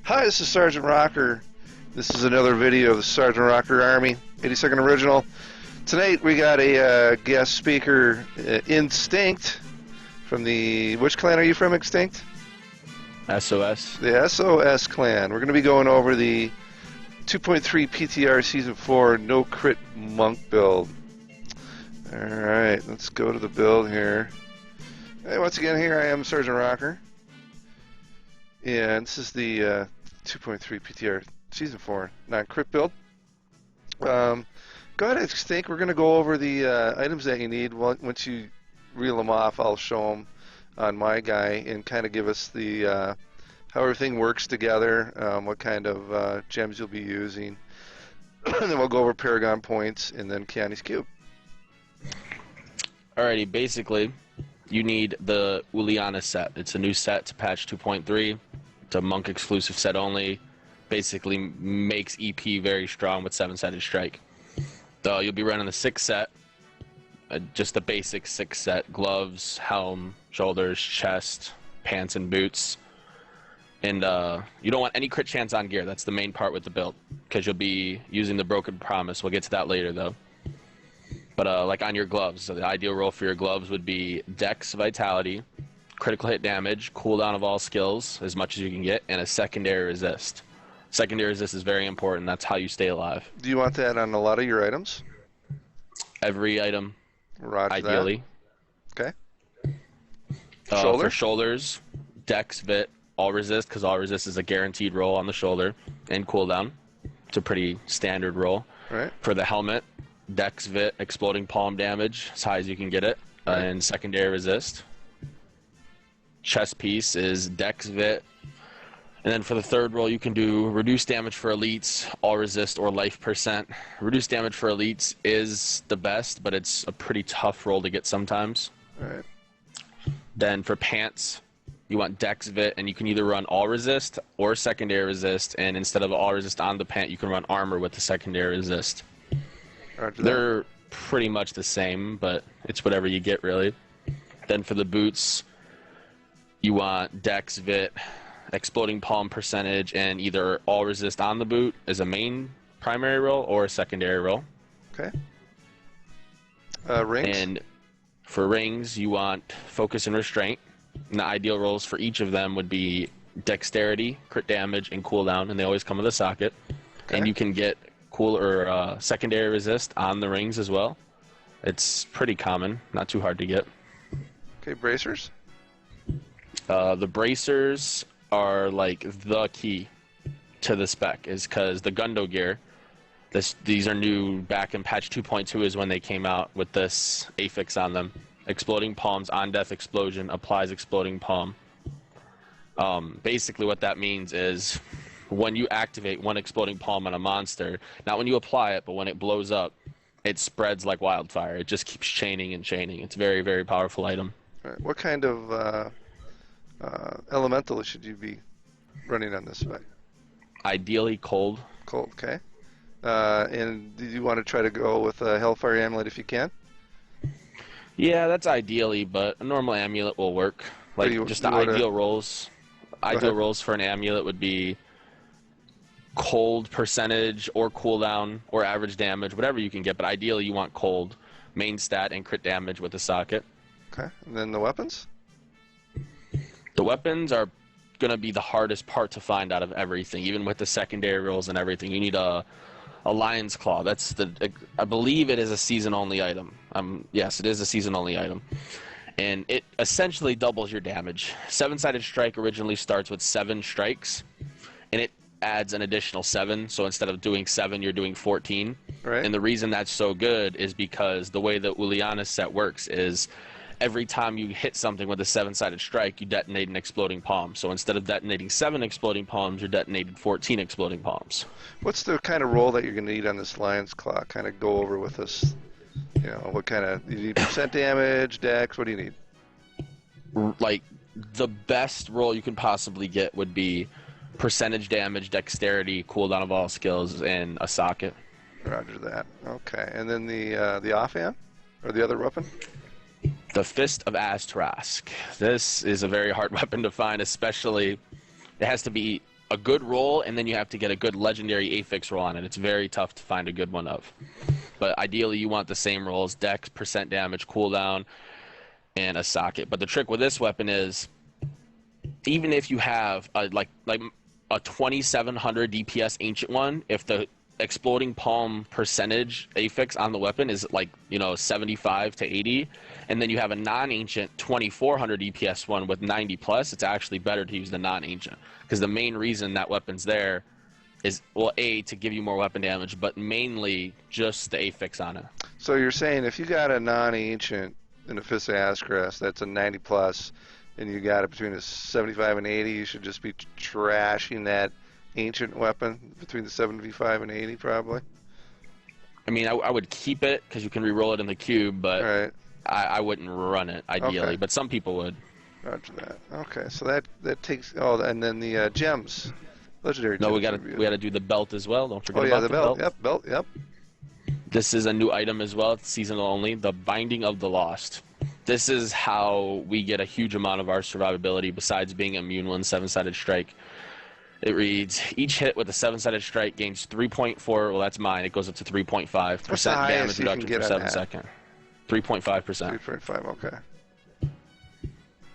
Hi, this is Sergeant Rocker. This is another video of the Sergeant Rocker Army, 82nd Original. Tonight we got a guest speaker, Instinct, from the... Which clan are you from, Instinct? SOS. The SOS clan. We're going to be going over the 2.3 PTR Season 4 No Crit Monk build. Alright, let's go to the build here. Hey, once again, here I am, Sergeant Rocker. And this is the 2.3 PTR Season 4 non-crit build. Go ahead, I think we're going to go over the items that you need. Once you reel them off, I'll show them on my guy and kind of give us the how everything works together, what kind of gems you'll be using. And then we'll go over Paragon points and then Keanu's Cube. Alrighty, basically, you need the Uliana set. It's a new set to patch 2.3. It's a monk exclusive set only. Basically makes EP very strong with 7-sided strike. So you'll be running the 6 set, just the basic 6 set: gloves, helm, shoulders, chest, pants, and boots. And you don't want any crit chance on gear. That's the main part with the build, because you'll be using the Broken Promise. We'll get to that later, though. But like on your gloves, so the ideal roll for your gloves would be Dex Vitality, critical hit damage, cooldown of all skills as much as you can get, and a secondary resist. Secondary resist is very important. That's how you stay alive. Do you want that on a lot of your items? Every item, Roger ideally. That. Okay. For shoulders, Dex, Vit, all resist, because all resist is a guaranteed roll on the shoulder, and cooldown. It's a pretty standard roll. Right. For the helmet, Dex, Vit, exploding palm damage, as high as you can get it, Right. and secondary resist. Chest piece is Dex, Vit. And then for the third roll, you can do reduced damage for elites, all resist, or life percent. Reduced damage for elites is the best, but it's a pretty tough roll to get sometimes. All right. Then for pants, you want Dex, Vit, and you can either run all resist or secondary resist. And instead of all resist on the pant, you can run armor with the secondary resist. Roger They're pretty much the same, but it's whatever you get, really. Then for the boots, you want Dex, Vit, exploding palm percentage, and either all resist on the boot as a main primary roll or a secondary roll. Okay. Rings? And for rings, you want focus and restraint. And the ideal rolls for each of them would be dexterity, crit damage, and cooldown, and they always come with a socket. Okay. And you can get secondary resist on the rings as well. It's pretty common, not too hard to get. Okay, bracers? The bracers are like the key to the spec, is because the Gundo gear, these are new back in patch 2.2 is when they came out with this affix on them. Exploding palms on death explosion applies exploding palm. Basically what that means is when you activate one exploding palm on a monster, not when you apply it, but when it blows up, it spreads like wildfire. It just keeps chaining and chaining. It's a very, very powerful item. All right. What kind of elemental should you be running on this spec? Ideally cold. Cold, okay. And do you want to try to go with a Hellfire Amulet if you can? Yeah, that's ideally, but a normal amulet will work. Like, just the ideal rolls. Ideal rolls for an amulet would be cold percentage or cooldown or average damage, whatever you can get, but ideally you want cold, main stat, and crit damage with a socket. Okay. And then the weapons? The weapons are going to be the hardest part to find out of everything, even with the secondary rolls and everything. You need a Lion's Claw. I believe it is a season-only item. Yes, it is a season-only item. And it essentially doubles your damage. 7-sided strike originally starts with 7 strikes, and it adds an additional 7. So instead of doing 7, you're doing 14. Right. And the reason that's so good is because the way the Uliana set works is every time you hit something with a 7-sided strike, you detonate an exploding palm. So instead of detonating 7 exploding palms, you're detonating 14 exploding palms. What's the kind of roll that you're going to need on this Lion's Claw? Kind of go over with us. You know, what kind of... You need percent damage, dex? What do you need? Like, the best roll you can possibly get would be percentage damage, dexterity, cooldown of all skills, and a socket. Roger that. Okay. And then the offhand? Or the other weapon? The Fist of Aztrask. This is a very hard weapon to find, especially it has to be a good roll, and then you have to get a good legendary affix roll on it. It's very tough to find a good one of. But ideally, you want the same rolls: dex, percent damage, cooldown, and a socket. But the trick with this weapon is, even if you have like a 2700 DPS ancient one, if the exploding palm percentage affix on the weapon is like 75 to 80, and then you have a non-ancient 2400 DPS one with 90 plus, it's actually better to use the non-ancient, because the main reason that weapon's there is, well, A, to give you more weapon damage, but mainly just the affix on it. So you're saying if you got a non-ancient in a Fist of Ascaris that's a 90 plus, and you got it between a 75 and 80, you should just be trashing that ancient weapon between the 75 and 80, probably. I mean, I would keep it because you can re-roll it in the cube, but Right. I wouldn't run it ideally. Okay. But some people would. Roger that. Okay, so that takes. Oh, and then the gems, legendary. No, gems we gotta do the belt as well. Don't forget Oh yeah, about the the belt. belt. Yep, belt. Yep. This is a new item as well. It's seasonal only. The Binding of the Lost. This is how we get a huge amount of our survivability besides being immune when 7-sided strike. It reads, each hit with a 7-sided strike gains 3.4, well, that's mine. It goes up to 3.5% damage reduction for 7 seconds. 3.5%. 3.5, okay.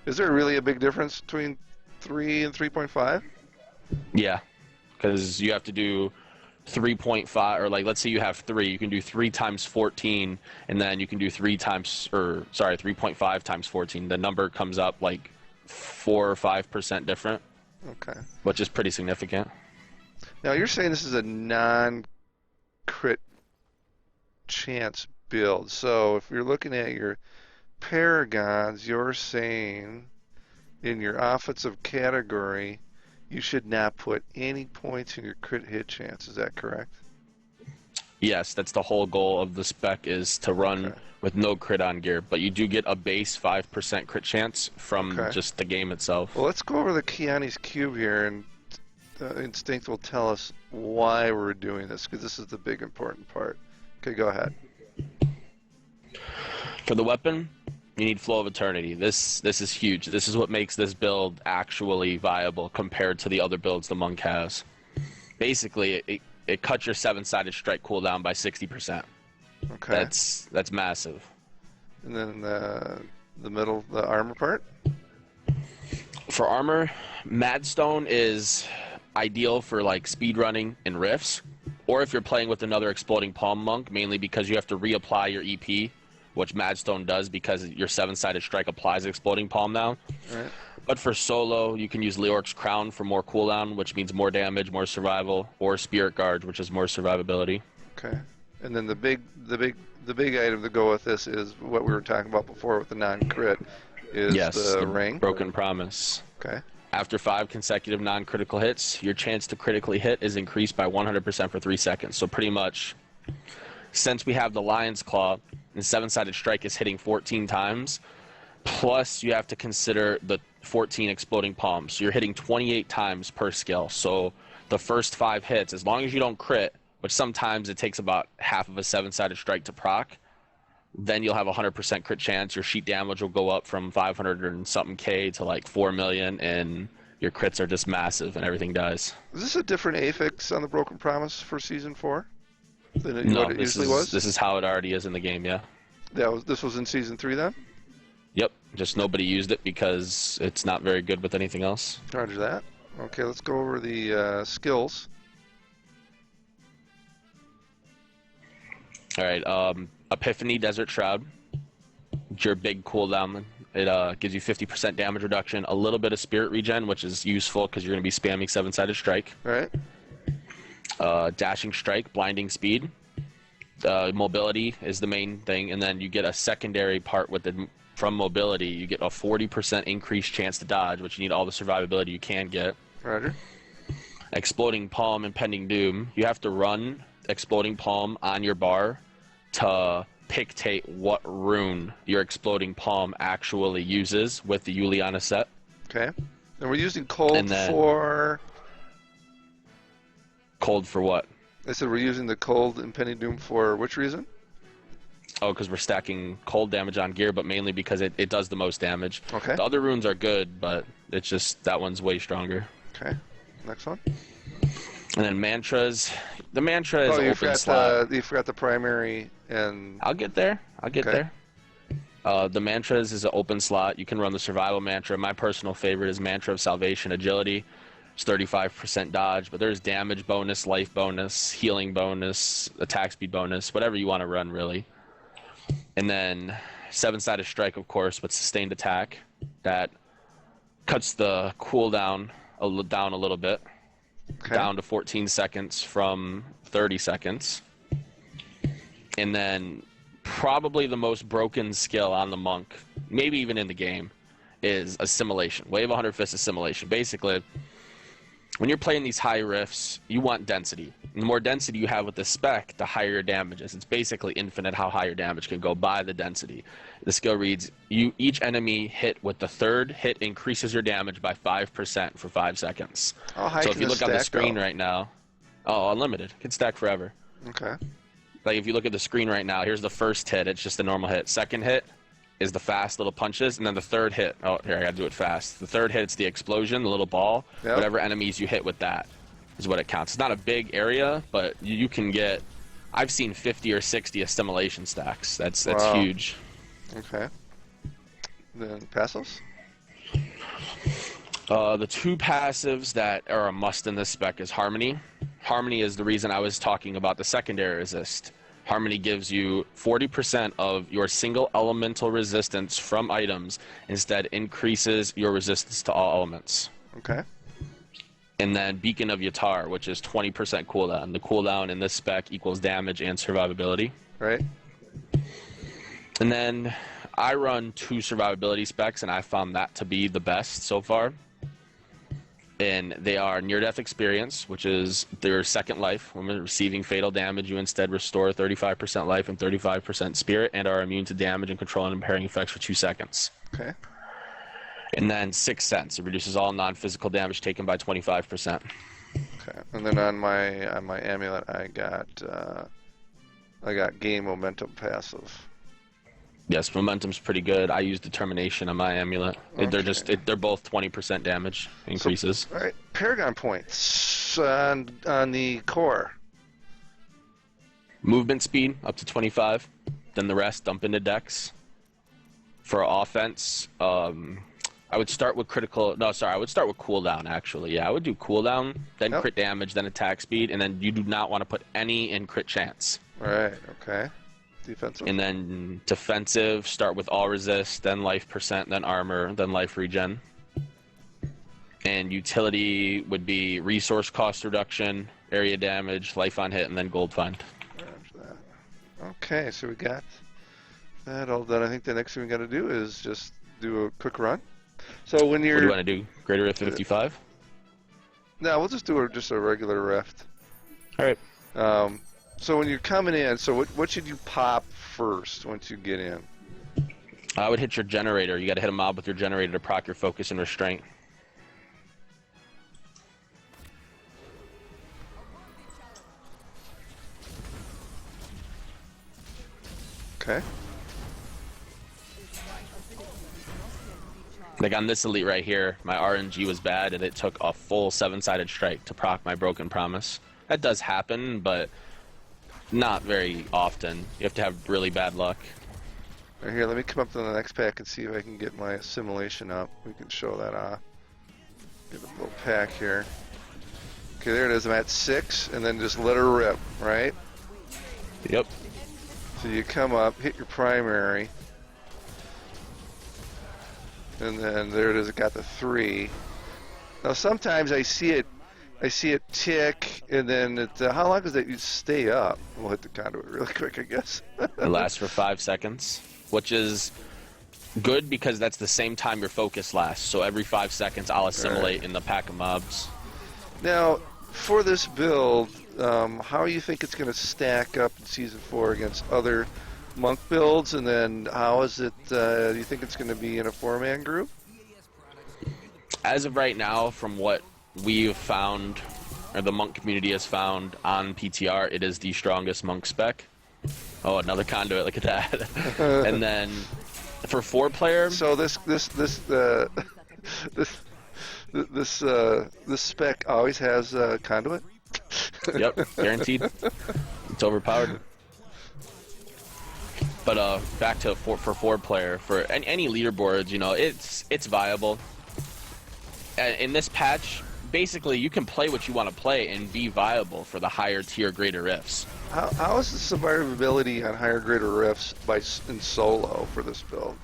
Is there really a big difference between 3 and 3.5? Yeah, because you have to do 3.5, or like, let's say you have 3, you can do 3 times 14, and then you can do 3.5 times 14. The number comes up like 4 or 5% different. Okay. Which is pretty significant. Now you're saying this is a non-crit chance build. So if you're looking at your paragons, you're saying in your offensive category, you should not put any points in your crit hit chance. Is that correct? Yes, that's the whole goal of the spec, is to run with no crit on gear, but you do get a base 5% crit chance from just the game itself. Well, let's go over the Kiani's Cube here, and Instinct will tell us why we're doing this, because this is the big important part. Okay, go ahead. For the weapon, you need Flow of Eternity. This is huge. This is what makes this build actually viable compared to the other builds the Monk has. Basically, it cuts your 7-sided strike cooldown by 60%. Okay. That's massive. And then the middle, the armor part? For armor, Madstone is ideal for like speed running and rifts, or if you're playing with another Exploding Palm Monk, mainly because you have to reapply your EP, which Madstone does because your 7-sided strike applies Exploding Palm now. Right. But for solo, you can use Leoric's Crown for more cooldown, which means more damage, more survival, or Spirit Guard, which is more survivability. Okay. And then the big item to go with this is what we were talking about before with the non-crit, is the ring. Broken Promise. Okay. After 5 consecutive non-critical hits, your chance to critically hit is increased by 100% for 3 seconds. So pretty much, since we have the Lion's Claw, and 7-sided strike is hitting 14 times, plus you have to consider the 14 exploding palms. So you're hitting 28 times per skill. So the first 5 hits, as long as you don't crit, which sometimes it takes about half of a 7-sided strike to proc, then you'll have a 100% crit chance. Your sheet damage will go up from 500 and something K to like 4 million, and your crits are just massive and everything dies. Is this a different affix on the Broken Promise for Season 4 than what it this usually was? This is how it already is in the game, yeah. This was in Season 3 then? Yep, just nobody used it because it's not very good with anything else. Roger that. Okay, let's go over the skills. All right, Epiphany Desert Shroud. It's your big cooldown. It gives you 50% damage reduction, a little bit of spirit regen, which is useful because you're going to be spamming 7-sided strike. All right. Dashing Strike, blinding speed. Mobility is the main thing, and then you get a secondary part with from mobility. You get a 40% increased chance to dodge, which you need all the survivability you can get. Roger. Exploding Palm, Impending Doom. You have to run Exploding Palm on your bar to dictate what rune your Exploding Palm actually uses with the Juliana set. Okay. And we're using cold for... Cold for what? I said we're using the cold Impending Doom for which reason? Oh, because we're stacking cold damage on gear, but mainly because it does the most damage. Okay. The other runes are good, but it's just that one's way stronger. Okay. Next one. And then mantras. The mantra is Oh, an open slot. you forgot the primary and. I'll get there. I'll get Okay. there. The mantras is an open slot. You can run the survival mantra. My personal favorite is Mantra of Salvation Agility. It's 35% dodge, but there's damage bonus, life bonus, healing bonus, attack speed bonus, whatever you want to run, really. And then 7-sided strike, of course, but sustained attack. That cuts the cooldown down a little bit. Okay. Down to 14 seconds from 30 seconds. And then probably the most broken skill on the monk, maybe even in the game, is assimilation. Wave 100 Fist assimilation. Basically, when you're playing these high rifts, you want density. And the more density you have with the spec, the higher your damage is. It's basically infinite how high your damage can go by the density. The skill reads, each enemy hit with the third hit increases your damage by 5% for 5 seconds. How high So can if you this look on the stack screen go? right now, unlimited. It can stack forever. Okay. Like if you look at the screen right now, here's the first hit. It's just a normal hit. Second hit is the fast little punches, and then the third hit. Oh, here, I gotta do it fast. The third hit, it's the explosion, the little ball. Yep. Whatever enemies you hit with that is what it counts. It's not a big area, but you can get. I've seen 50 or 60 assimilation stacks. That's Wow. huge. Okay. Then passives. The two passives that are a must in this spec is Harmony. Harmony is the reason I was talking about the secondary resist. Harmony gives you 40% of your single elemental resistance from items, instead increases your resistance to all elements. Okay. And then Beacon of Yatar, which is 20% cooldown. The cooldown in this spec equals damage and survivability. Right. And then I run 2 survivability specs, and I found that to be the best so far. And they are near-death experience, which is their second life. When receiving fatal damage, you instead restore 35% life and 35% spirit, and are immune to damage and control and impairing effects for 2 seconds. Okay. And then Sixth Sense, it reduces all non-physical damage taken by 25%. Okay. And then on my amulet, I got gain momentum passive. Yes, momentum's pretty good. I use determination on my amulet. Okay. They're both 20% damage increases. All right. Paragon points on the core. Movement speed up to 25. Then the rest dump into dex. For offense, I would start with I would start with cooldown, actually. Yeah, I would do cooldown, then Yep. crit damage, then attack speed, and then you do not want to put any in crit chance. All right. Okay. Defensive. And then defensive, start with all resist, then life percent, then armor, then life regen. And utility would be resource cost reduction, area damage, life on hit, and then gold find. Roger that. Okay, so we got that all done. I think the next thing we got to do is just do a quick run. So when What do you're you want to do? Greater of 55? no, we'll just do just a regular reft. All right. So when you're coming in, so what should you pop first once you get in? I would hit your generator. You got to hit a mob with your generator to proc your focus and restraint. Okay. Like on this elite right here, my RNG was bad, and it took a full 7-sided strike to proc my Broken Promise. That does happen, but not very often. You have to have really bad luck. Right here, let me come up to the next pack and see if I can get my assimilation up. We can show that off. Get a little pack here. Okay, there it is. I'm at 6, and then just let her rip, right? Yep. So you come up, hit your primary, and then there it is. It got the 3. Now sometimes I see it tick, and then how long does that you stay up? We'll hit the conduit really quick, I guess. It lasts for 5 seconds, which is good because that's the same time your focus lasts. So every 5 seconds, I'll assimilate in the pack of mobs. Now, for this build, how you think it's going to stack up in Season 4 against other monk builds, and then how is it, do you think it's going to be in a 4-man group? As of right now, from what we've found, or the monk community has found on PTR, it is the strongest monk spec. Oh, another conduit, look at that. And then for 4-player... So this This spec always has conduit. Yep, guaranteed. It's overpowered. But back to for forward player for any leaderboards, you know, it's viable. In this patch, basically you can play what you want to play and be viable for the higher tier greater rifts. How is the survivability on higher greater rifts in solo for this build?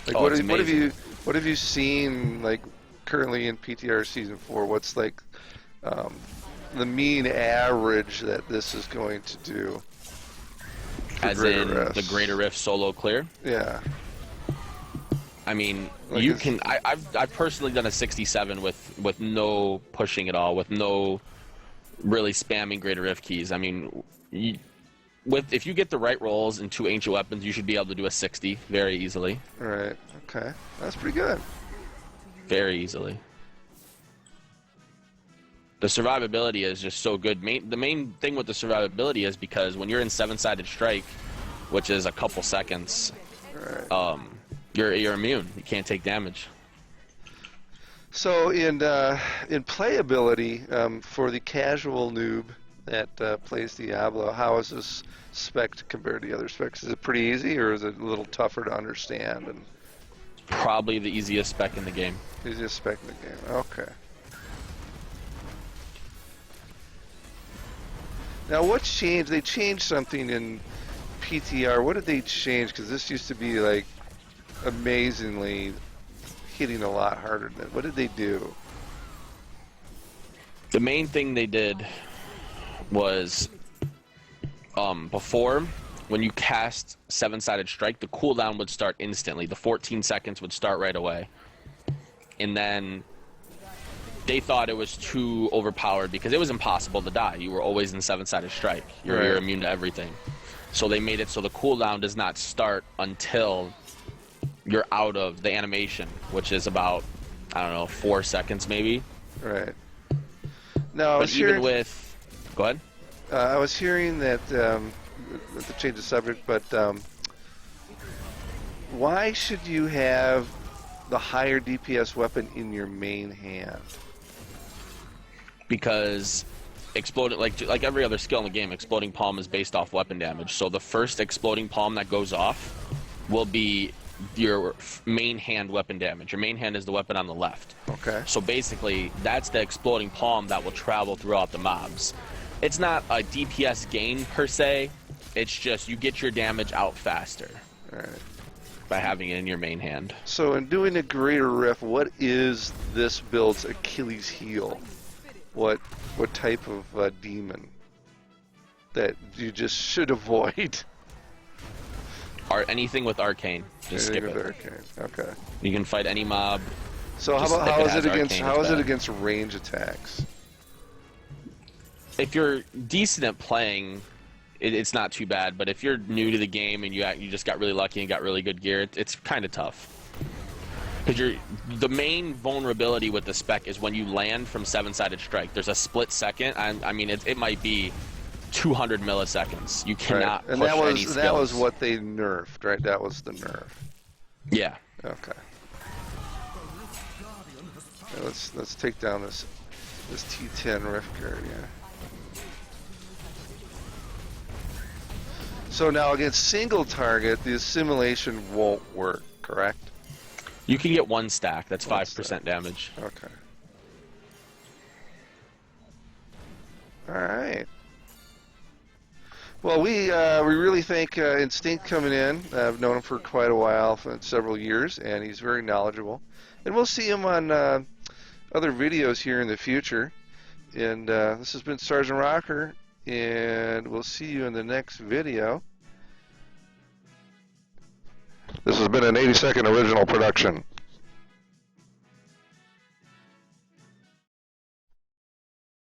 Like, Oh, it's amazing. what have you seen like currently in PTR Season 4? What's like the mean average that this is going to do? As in the greater rift solo clear? Yeah. I mean, Like you can. I've personally done a 67 with no pushing at all, with no really spamming greater rift keys. I mean, if you get the right rolls and 2 ancient weapons, you should be able to do a 60 very easily. Right. Okay. That's pretty good. Very easily. The survivability is just so good. The main thing with the survivability is because when you're in 7-sided strike, which is a couple seconds, Right. you're immune. You can't take damage. So in playability, for the casual noob that plays Diablo, how is this spec compared to the other specs? Is it pretty easy, or is it a little tougher to understand? And Probably the easiest spec in the game. easiest spec in the game. Okay. Now, what's changed? They changed something in PTR. What did they change? Because this used to be like amazingly hitting a lot harder than. What did they do? The main thing they did was before, when you cast 7-sided strike, the cooldown would start instantly. The 14 seconds would start right away. And then they thought it was too overpowered because it was impossible to die. You were always in 7-sided strike. You're immune to everything. So they made it so the cooldown does not start until you're out of the animation, which is about, I don't know, 4 seconds maybe. Right. Now, But even with... Go ahead. I was hearing that, not to change the subject, but why should you have the higher DPS weapon in your main hand? Because exploding, like every other skill in the game, exploding palm is based off weapon damage. So the first exploding palm that goes off will be your main hand weapon damage. Your main hand is the weapon on the left. Okay. So basically, that's the exploding palm that will travel throughout the mobs. It's not a DPS gain per se. It's just you get your damage out faster Right. by having it in your main hand. So in doing a greater riff, what is this build's Achilles heel? What type of demon that you just should avoid? Anything with arcane, just skip Anything it. with arcane. Okay. You can fight any mob. So Just how if is it has it against arcane, it's bad. range attacks? If you're decent at playing, it's not too bad. But if you're new to the game and you just got really lucky and got really good gear, it's kind of tough. Because the main vulnerability with the spec is when you land from 7-sided strike. There's a split second. I mean, it might be 200 milliseconds. You cannot And push any skills. that was what they nerfed, right? That was the nerf. Yeah. Okay. Yeah, let's take down this T10 rift guard, yeah. So now against single target, the assimilation won't work, correct? You can get 1 stack. That's 5% stack. damage. Okay. All right. Well, we really thank Instinct coming in. I've known him for quite a while, for several years, and he's very knowledgeable. And we'll see him on other videos here in the future. And this has been Sergeant Rocker, and we'll see you in the next video. This has been an 80-second original production.